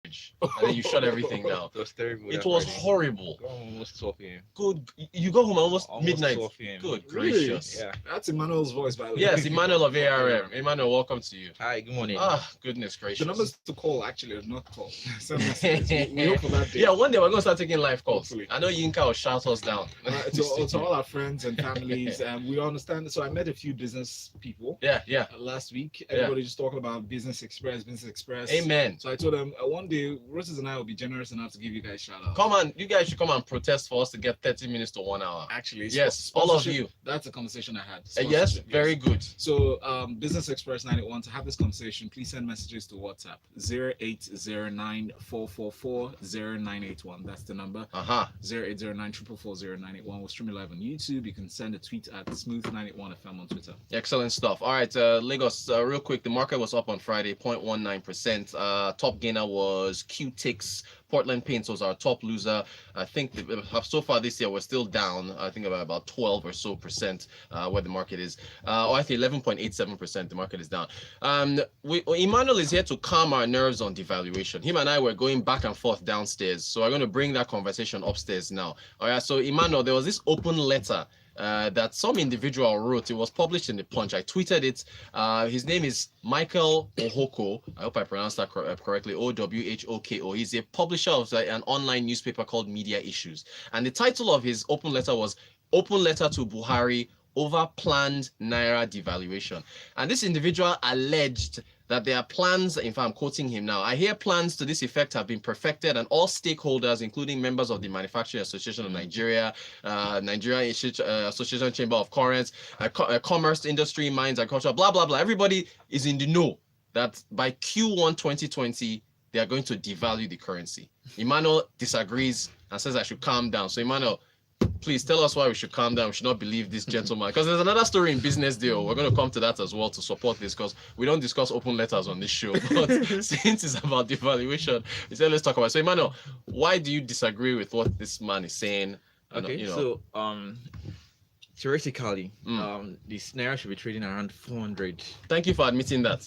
and then you shut everything down. It was terrible. It That was Friday. horrible. Got home almost 12 p.m. Good. You got home almost Almost midnight. 12 p.m. Good Really? gracious. Yeah. That's Emmanuel's voice, by the way. Yes, Emmanuel of ARM. Emmanuel, welcome to you. Hi, good morning. Ah, goodness The gracious. numbers to call actually are not called. Send messages. We hope for that day. Yeah, one day we're gonna start taking live calls. Hopefully. I know Yinka will shout us down. To all our friends and families, we understand. So I met a few business people Yeah. last week. Everybody just talking about Business Express. Amen. So I told them one day Rotus and I will be generous enough to give you guys shout out. Come on, you guys should come and protest for us to get 30 minutes to 1 hour. Actually, Yes, all of sponsorship, you. That's a conversation I had. Yes, Sponsorship, very good. So Business Express 91, to have this conversation, please send messages to WhatsApp 0809444091. That's the number. 0809444091. We'll stream it live on YouTube. You can send a tweet at smooth91fm on Twitter. Excellent stuff. All right, Lagos, real quick. The market was up on Friday, 0.19%. Top gainer was QTix. Portland Paints was our top loser. I think so far this year we're still down. I think about 12 or so percent where the market is. I think 11.87% the market is down. Emmanuel is here to calm our nerves on devaluation. Him and I were going back and forth downstairs, so I'm going to bring that conversation upstairs now. All right. So Emmanuel, there was this open letter that some individual wrote. It was published in the Punch. I tweeted it. His name is Michael Ohoko. I hope I pronounced that correctly. Owhoko. He's a publisher of an online newspaper called Media Issues. And the title of his open letter was Open Letter to Buhari over planned naira devaluation. And this individual alleged that there are plans, in fact, I'm quoting him now, I hear plans to this effect have been perfected and all stakeholders, including members of the Manufacturing Association of Nigeria, Nigeria Association Chamber of Commerce, Industry, Mines, Agriculture, blah, blah, blah. Everybody is in the know that by Q1 2020, they are going to devalue the currency. Emmanuel disagrees and says I should calm down. So Emmanuel, please tell us why we should calm down. We should not believe this gentleman. Because there's another story in BusinessDay. We're going to come to that as well to support this, because we don't discuss open letters on this show. But since it's about devaluation, we said let's talk about it. So Emmanuel, why do you disagree with what this man is saying? Okay, so theoretically, this naira should be trading around 400. Thank you for admitting that.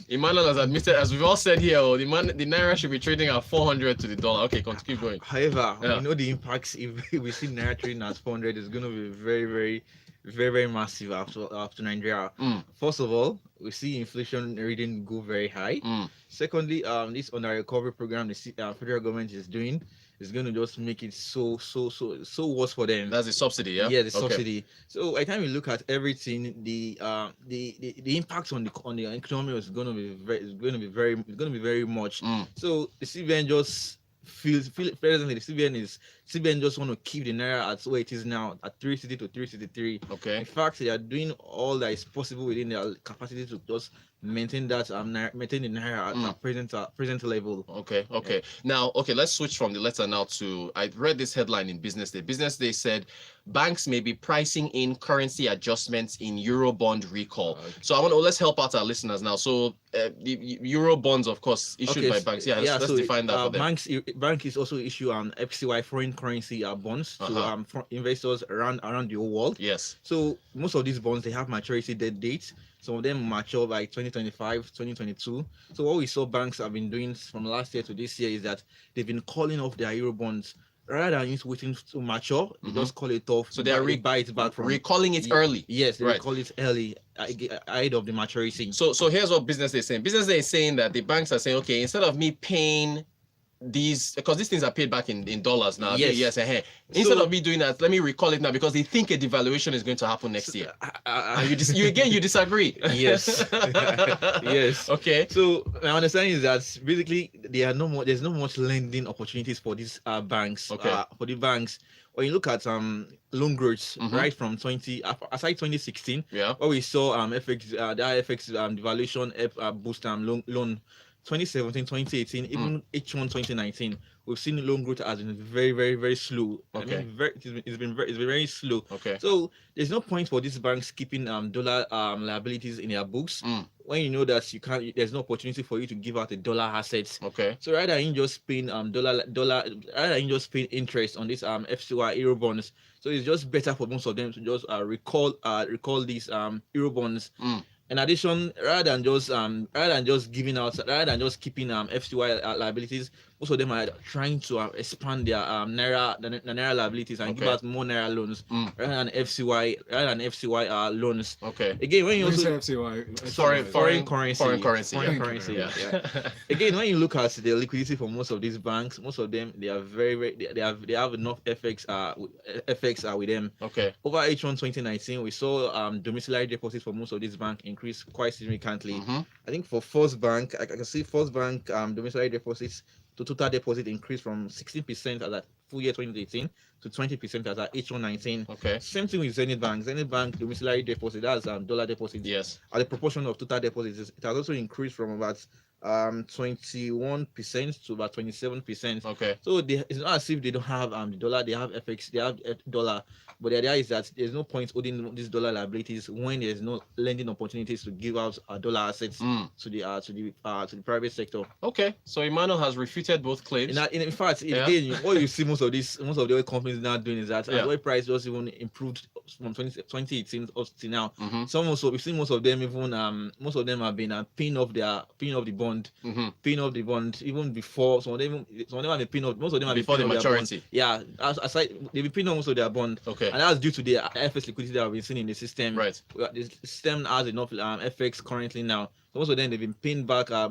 Emmanuel has admitted, as we've all said here, the naira should be trading at 400 to the dollar. Okay, keep going. However, we know the impacts if we see naira trading at 400 is going to be very, very massive after Nigeria. First of all, we see inflation reading go very high. Secondly, this on the recovery program the federal government is doing is going to just make it so worse for them. That's the subsidy, yeah. Yeah, the subsidy. So by the time you look at everything, the impact on the economy is going to be very much. So the CBN just feels presently the CBN just want to keep the naira at where it is now at 360 to 363. Okay. In fact, they are doing all that is possible within their capacity to just maintain that maintain the naira at present level. Okay. Yeah. Now, let's switch from the letter now to, I read this headline in BusinessDay. BusinessDay said banks may be pricing in currency adjustments in Eurobond recall. So let's help out our listeners now. So the Eurobonds, of course, issued by banks. Yeah, let's define that for them. Banks also issue FCY foreign currency bonds to investors around the whole world. Yes. So most of these bonds, they have maturity dates. Some of them mature by 2025, 2022. So what we saw banks have been doing from last year to this year is that they've been calling off their Eurobonds. Rather than waiting to mature, they just call it off. So they are buy it back from recalling it early. Yes, they recall it early ahead of the maturity. So here's what BusinessDay is saying. BusinessDay is saying that the banks are saying, okay, instead of me paying these, because these things are paid back in dollars now. Yes. Instead of me doing that, let me recall it now, because they think a devaluation is going to happen next year. You disagree. Yes. Yes. Okay. So my understanding is that basically there's no much lending opportunities for these banks. Okay. For the banks, when you look at loan growth right from aside 2016, where we saw FX the FX devaluation boost loan. 2017, 2018, even H1 2019, we've seen loan growth has been very, very, very slow. Okay. I mean, it's been very slow. Okay. So there's no point for these banks keeping dollar liabilities in their books when you know that you can't. There's no opportunity for you to give out a dollar assets. Okay. So rather than just paying rather than just paying interest on these FCY Eurobonds, so it's just better for most of them to just recall these Eurobonds. In addition, rather than just giving out, rather than just keeping FCY liabilities, most of them are trying to expand their the naira liabilities and give out more naira loans rather than FCY loans. Okay. Again, when you also foreign currency. Yeah. Again, when you look at the liquidity for most of these banks, most of them they are they have enough FX with them. Okay. Over H1 2019, we saw domiciliary deposits for most of these banks increase quite significantly. I think for First Bank, I can see First Bank domiciliary deposits to total deposit increased from 16% as at full year 2018 to 20% as at H1 19. Okay. Same thing with Zenith Bank. Zenith Bank domiciliary deposit, that's dollar deposits. Yes. As a proportion of total deposits, it has also increased from about 21% to about 27%. Okay. So it's not as if they don't have the dollar, they have FX, they have dollar. But the idea is that there's no point holding these dollar liabilities when there's no lending opportunities to give out dollar assets to the private sector. Okay, so Emmanuel has refuted both claims. In fact, again, what you see most of the oil companies now doing is that oil price just even improved from 2018 up to now. We've seen most of them have been paying off the bond, paying off the bond even before. Some of them have been paying off. Most of them have before been the maturity. Yeah, aside they've been paying off most of their bond. Okay. And that's due to the FX liquidity that we've seen in the system. Right. The system has enough FX currently now. So most of them they've been paying back their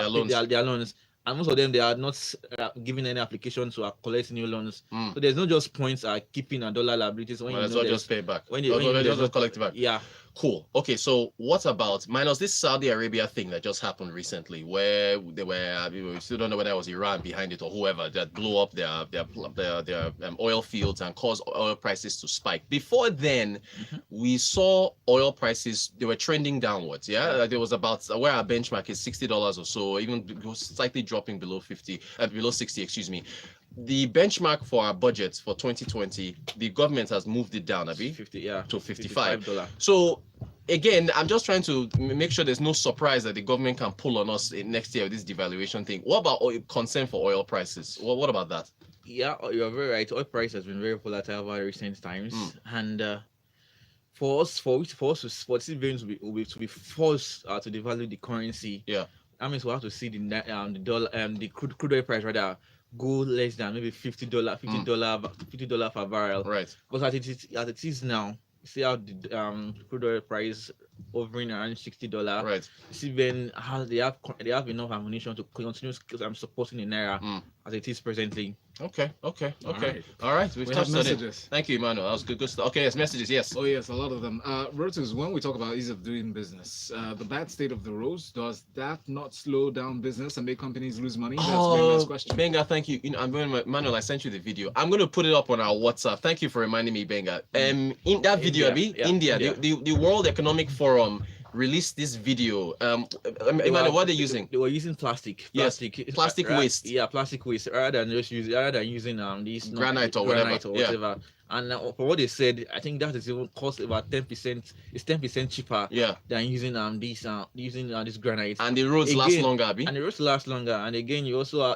loans. And most of them they are not giving any application to collect new loans. So there's no just points keeping a dollar liabilities when you know just pay back. When just collect it back. Yeah. Cool. Okay, so what about minus this Saudi Arabia thing that just happened recently, where they were, we still don't know whether it was Iran behind it or whoever that blew up their oil fields and caused oil prices to spike. Before then, we saw oil prices, they were trending downwards. Yeah, there was about where our benchmark is $60 or so, even slightly dropping below 60. Excuse me. The benchmark for our budget for 2020, the government has moved it down a bit to $55. So again, I'm just trying to make sure there's no surprise that the government can pull on us next year with this devaluation thing. What about concern for oil prices? What about that? Yeah, you're very right. Oil price has been very volatile over recent times, and for civilians to be forced to devalue the currency. Yeah, that means we have to see the dollar the crude oil price rather go less than maybe $50 per barrel. Right. Because as it is now, you see how the crude oil price hovering around $60. Right. See then how they have enough ammunition to continue supporting the naira as it is presently. Okay. All right. We've touched on it. Thank you, Emmanuel. That was good stuff. Okay, yes, messages, yes. Oh yes, a lot of them. Rotus, when we talk about ease of doing business, the bad state of the roads, does that not slow down business and make companies lose money? That's Benga's question. Benga, thank you. Emmanuel, I sent you the video. I'm going to put it up on our WhatsApp. Thank you for reminding me, Benga. In that video, India. The World Economic Forum released this video. Emmanuel, what are they using? They were using plastic plastic waste. Yeah, plastic waste rather than using these granite or whatever. Yeah. And for what they said, I think that is even cost about 10%. It's 10% cheaper. Than using this granite. And the roads last longer, Abi. And the roads last longer. And again, you're also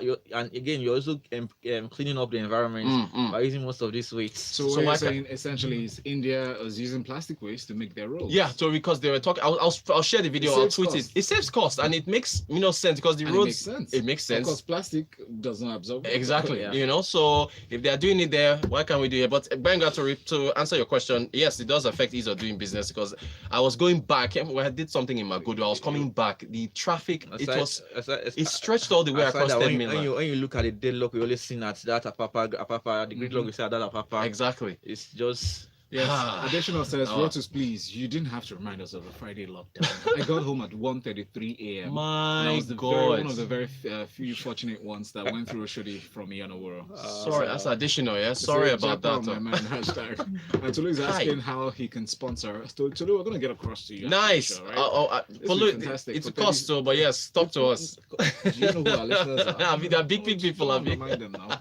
cleaning up the environment by using most of this waste. So what you're saying essentially is India is using plastic waste to make their roads. Yeah. So because they were talking, I'll share the video. I'll tweet it. It saves cost and it makes sense because the roads. It makes sense because plastic does not absorb. Exactly. So if they are doing it there, why can't we do it? But Benga, to answer your question, yes, it does affect ease of doing business because I was going back when I did something in Magodo. I was coming back. The traffic it stretched all the way across 10 minutes. When you look at the deadlock, we always seen that Apapa, the gridlock we said that Apapa. Exactly. It's just. Yes. Additional says, Rotus, please, you didn't have to remind us of the Friday lockdown. I got home at 1:33 a.m. My God. One of the very few fortunate ones that went through Oshodi from Iyanoworo. Sorry, that's additional, yeah? Sorry about that. My man, hashtag. And Tolu is asking how he can sponsor. Tolu, we're going to get across to you. Nice. Sure, right? Fantastic. It's a cost, though, but yes, talk to us. Do you know who our listeners are? They're big people. Remind them now.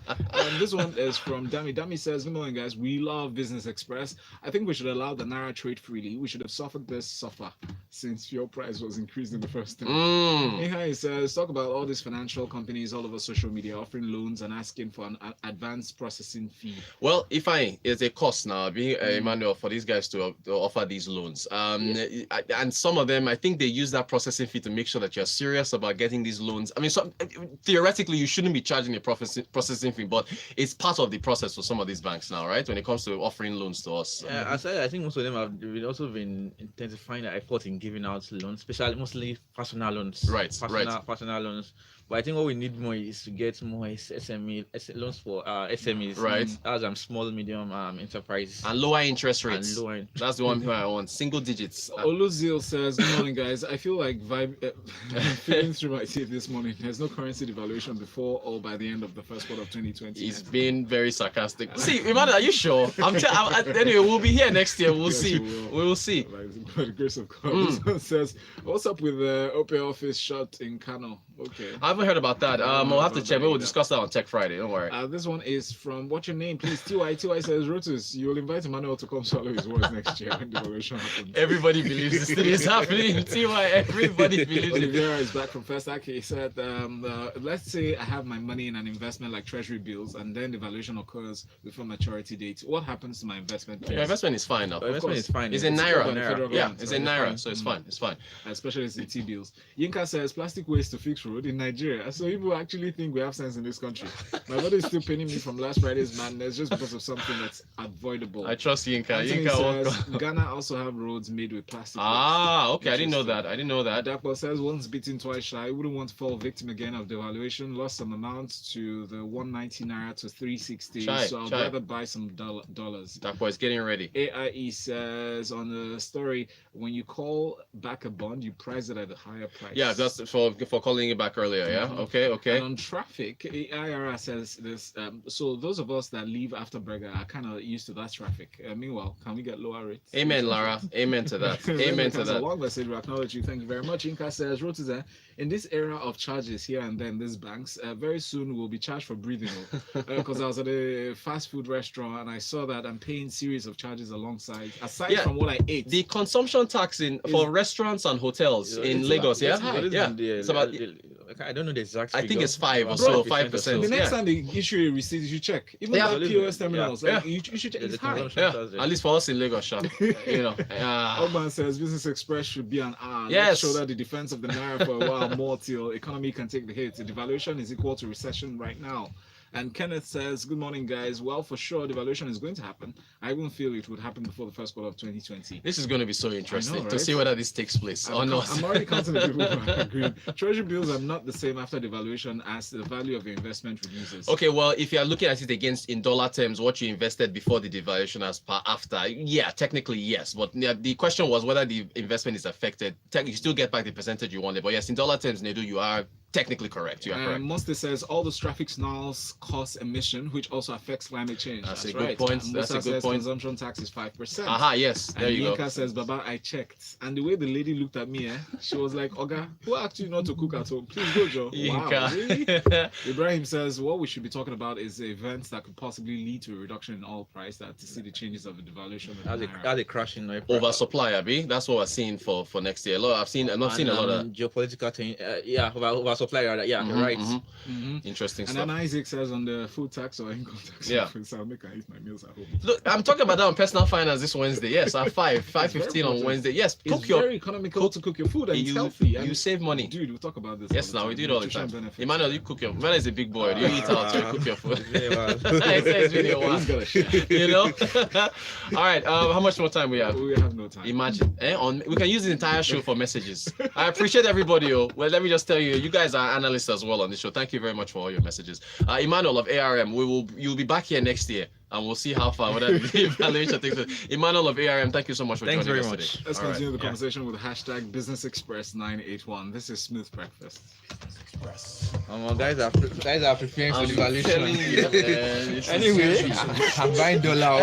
This one is from Dami. Dami says, good morning, guys. We love Business Express. I think we should allow the naira trade freely. We should have suffered this suffer since fuel price was increased in the first time. He says, talk about all these financial companies all over social media offering loans and asking for an advanced processing fee. Well, if it's a cost now, being Emmanuel, for these guys to offer these loans. And some of them, I think they use that processing fee to make sure that you're serious about getting these loans. I mean, theoretically, you shouldn't be charging a processing fee, but it's part of the process for some of these banks now, right? When it comes to offering loans to us. Yeah, I think most of them have also been intensifying their effort in giving out loans, especially mostly personal loans. Personal loans. But I think what we need more is to get more SME loans for SMEs, right? As small, medium enterprises, and lower interest rates. That's the one thing I want. Single digits. Oluzil says, "Good morning, guys. I feel like feeling through my teeth this morning. There's no currency devaluation before or by the end of the first quarter of 2020." He's been very sarcastic. See, Emmanuel, are you sure? Anyway, we'll be here next year. We'll see. We will see. By the grace of God. This one says, "What's up with the OPA office shut in Kano?" Okay. I haven't heard about that. We'll have to check. We'll discuss that on Tech Friday. Don't worry. This one is from, what's your name, please? TY says, Rotus, you'll invite Emmanuel to come swallow his words next year when devaluation happens. Everybody believes this thing is happening. TY, everybody believes it. Oliveira is back from First Act. He said, let's say I have my money in an investment like treasury bills and then devaluation occurs before maturity date. What happens to my investment? Your investment is fine now. Your investment is fine. It's in naira. Yeah, it's in naira, so it's fine. It's fine. Especially it's in T-bills. Yinka says, plastic waste to fix road in Nigeria. So people actually think we have sense in this country. My brother is still paying me from last Friday's madness just because of something that's avoidable. I trust Yinka. Anthony says, Ghana also have roads made with plastic. Okay. I didn't know that. Dapo says, once beaten, twice shy. Wouldn't want to fall victim again of devaluation. Lost some amounts to the 190 naira to 360. So I'd rather buy some dollars. Dapo is getting ready. AIE says on the story, when you call back a bond, you price it at a higher price. Yeah, that's for calling it back earlier. Yeah. Okay. And on traffic, IRA says this. So those of us that leave after Burger are kind of used to that traffic. Meanwhile, can we get lower rates? Amen, Lara. Amen to that. Amen to that. A long message. We acknowledge you. Thank you very much. Inka says, Rotus, in this era of charges here and then, these banks, very soon we'll be charged for breathing. Because I was at a fast food restaurant and I saw that I'm paying series of charges alongside, aside from what I ate. The consumption tax for restaurants and hotels in Lagos, it's about. I don't know the exact figure. I think it's 5 or so, 5%. The next time they issue a receipt, you should check. Even that POS terminals, you should check. It's high. At least for us in Lagos, shop. Ogban says Business Express should be an R. Yes. Let's show that the defense of the naira for a while more till economy can take the hit. The devaluation is equal to recession right now. And Kenneth says, good morning, guys. Well, for sure, devaluation is going to happen. I even feel it would happen before the first quarter of 2020. This is going to be so interesting to see whether this takes place or not. I'm already counting the people who agree. Treasury bills are not the same after devaluation as the value of your investment reduces. Okay, well, if you are looking at it against in dollar terms, what you invested before the devaluation as per after, yeah, technically yes. But the question was whether the investment is affected. You still get back the percentage you wanted. But yes, in dollar terms, Nedu, you are technically correct. You are correct. Monster says all the traffic snarls cause emission, which also affects climate change. That's a good point. That's a good point. Consumption tax is 5%. Aha, yes. There you go. Yinka says, Baba, I checked. And the way the lady looked at me, she was like, Oga, who asked you not to cook at home? Please go, Joe. Wow, really? Ibrahim says, what we should be talking about is events that could possibly lead to a reduction in oil price, to see the changes of the devaluation. That's a crash in oil price. Oversupply, Abi. That's what we're seeing for next year. I've not seen a lot of geopolitical thing. Oversupply. You're right. Interesting and stuff. then Isaac says on the food tax or income tax. I'll make I eat my meals at home. Look, I'm talking about that on personal finance this Wednesday. Yes, at 5:15 on Wednesday. Yes, it's very economical to cook your food and it's healthy. And you save money. Dude, we'll talk about this. Yes, now we do it all the time. Emmanuel, you cook your. Emmanuel is a big boy. You eat out. You cook your food. It's been a while. You know. All right. How much more time we have? We have no time. Imagine. We can use the entire show for messages. I appreciate everybody. Well, let me just tell you, you guys are analysts as well on this show. Thank you very much for all your messages. Emmanuel of ARM, you'll be back here next year and we'll see how far whether the evaluation takes place. Emmanuel of ARM, thank you so much for joining us today. Let's continue the conversation with hashtag Business Express 981. This is Smooth Breakfast. Business Express. Guys are preparing for the evaluation. Anyway, I'm buying dollar.